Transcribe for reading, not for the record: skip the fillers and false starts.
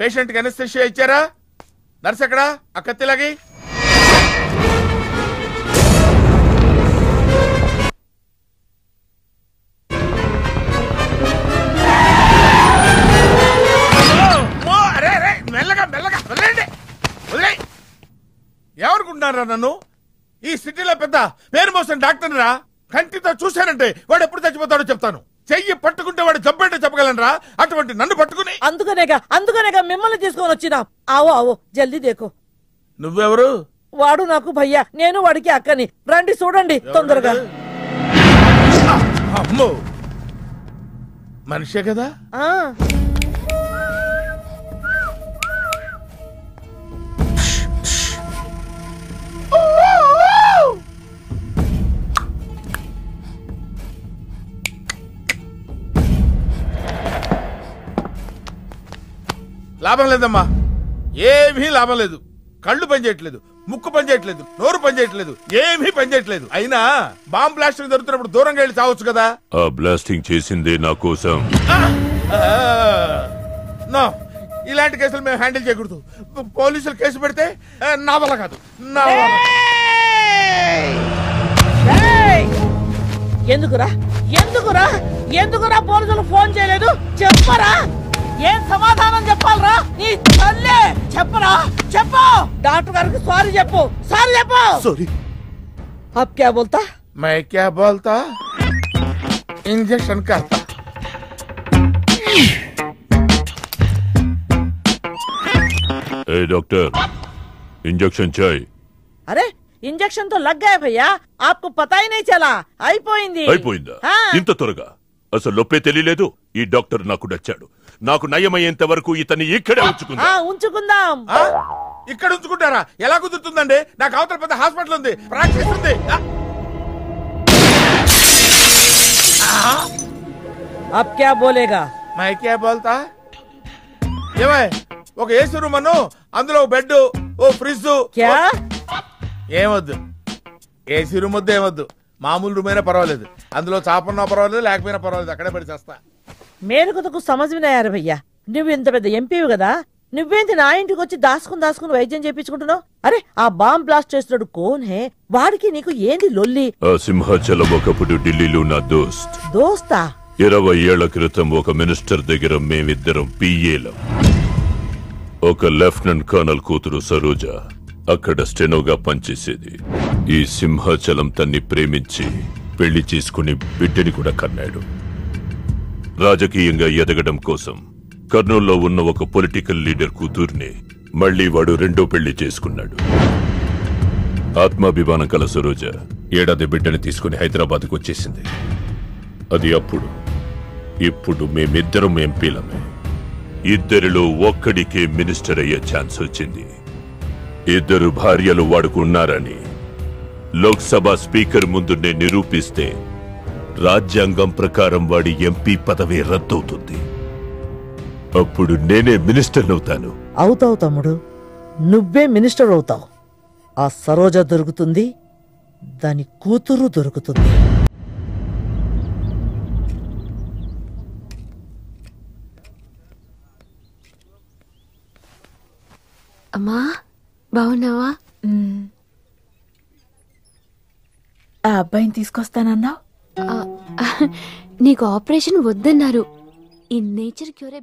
Patient కి anaesthesia ఇచ్చారా? Nurse ఎక్కడా? ఆ కత్తిలాగి. మెల్లగా మెల్లగా వదిలేండి, వదిలే. ఏమనుకుంటున్నారా నన్ను? ఈ సిటీలో పెద్ద పేరు మోసిన డాక్టర్ రా. కంటితో చూశానంటే వాడు ఎప్పుడు చచ్చిపోతాడో చెప్తాను. చెయ్యి పట్టుకుంటే వాడు జబ్బేంటో చెప్పగలనరా? అటువంటి నన్ను పట్టుకుని. అందుకనేగా మిమ్మల్ని తీసుకొని వచ్చినా. ఆవో ఆవో జల్దీ దేకో. నువ్వెవరు? వాడు నాకు భయ్యా, నేను వాడికి అక్కని. రండి చూడండి తొందరగా. అమ్మో, మనిషే కదా? లాభం లేదమ్మా, ఏమీ లాభం లేదు. కళ్ళు పనిచేయట్లేదు, ముక్కు పనిచేయట్లేదు, నోరు పనిచేయట్లేదు, ఏమీ పనిచేయట్లేదు. అయినా బాంబ్ బ్లాస్టింగ్ జరుగుతున్నప్పుడు దూరంగా వెళ్ళి చావచ్చు కదా. ఆ బ్లాస్టింగ్ చేసిందే నా కోసం. నో, ఇలాంటి కేసులు మేము హ్యాండిల్ చేయకూడదు. పోలీసులు కేసు పెడితే నా వల్ల కాదు, నా వల్ల. ఎందుకురా ఎందుకురా ఎందుకురా పోలీసులు ఫోన్ చేయలేదు? చెప్పరా, ఏం సమాధానం చెప్పాలరా? నీ తల్లే చెప్పరా, చెప్పు. డాక్టర్ గారికి సారీ చెప్పు, సారీ చెప్పు. సారీ. అబ్ క్యా బోల్తా? मैं क्या बोलता? इंजेक्शन करता. ए डॉक्टर, इंजेक्शन चाहिए. अरे ఇంజెక్షన్ తో లగ్ గయా భయ్యా, ఆప్కు పతా హీ నహీ చలా. అయిపోయిందా? ఇంత త్వరగా? అసలు నొప్పే తెలియలేదు. ఈ డాక్టర్ నాకు నచ్చాడు. నాకు నయమయ్యేంత వరకు ఇతన్ని ఇక్కడే ఉంచుకుందాం. ఇక్కడ ఉంచుకుంటారా? ఎలా కుదురుతుందండి? నాకు అవతల పెద్ద హాస్పిటల్ ఉంది, ప్రాక్టీస్ ఉంది. అబ్ క్యా బోలేగా? मैं क्या बोलता? ఏమై, ఒక ఏసీ రూమ్ అను, అందులో బెడ్, ఓ ఫ్రిడ్జ్. క్యా? ఏమొద్దు, ఏసీ రూమ్ వద్దు, ఏమొద్దు. మామూలు రూమ్ అయినా పర్వాలేదు, అందులో చాపన్నా పర్వాలేదు, లేకపోయినా పర్వాలేదు, అక్కడే పడి చేస్తా. మేలుకు సమజమయ్యారు భయ్యా. నువ్వు ఇంత పెద్ద ఎంపీవి కదా, నువ్వేంటి నా ఇంటికి వచ్చి దాసుకుని వైద్యం చేయించుకుంటున్నావు? అరే ఆ బాంబ్ బ్లాస్ట్ చేస్తున్నాడు కోన్ హే, వాడికి నీకు ఏంది లొల్లి? ఆ సింహాచలం ఒకప్పుడు ఢిల్లీలో నా దోస్తా. 20 ఏళ్ల క్రితం ఒక మినిస్టర్ దగ్గర మేమిద్దరం పిఏలం. ఒక లెఫ్టినెంట్ కర్నల్ కూతురు సరోజ అక్కడ స్టెనోగా పనిచేసేది. ఈ సింహాచలం తన్ని ప్రేమించి పెళ్లి చేసుకుని బిడ్డని కూడా కన్నాడు. రాజకీయంగా ఎదగడం కోసం కర్నూల్లో ఉన్న ఒక పొలిటికల్ లీడర్ కూతుర్ని మళ్లీ వాడు రెండో పెళ్లి చేసుకున్నాడు. ఆత్మాభిమానం కల సరోజ ఏడాది బిడ్డని తీసుకుని హైదరాబాద్కు వచ్చేసింది. అది అప్పుడు. ఇప్పుడు మేమిద్దరం ఎంపీలమే. ఇద్దరిలో ఒక్కడికే మినిస్టర్ అయ్యే ఛాన్స్ వచ్చింది. ఇద్దరు భార్యలు వాడుకున్నారని లోక్సభ స్పీకర్ ముందు నేను నిరూపిస్తే రాజ్యాంగం ప్రకారం వాడి ఎంపీ పదవి రద్దవుతుంది. అప్పుడు నేనే మినిస్టర్ అవుతాను. అవుతావు తమ్ముడు, నువ్వే మినిస్టర్ అవుతావు. ఆ సరోజ దొరుకుతుంది, దాని కూతురు దొరుకుతుంది. అమ్మా బాగున్నావా? ఆ అబ్బాయిని తీసుకొస్తానన్నావు. నీకు ఆపరేషన్ వద్దన్నారు. ఈ నేచర్ క్యూరే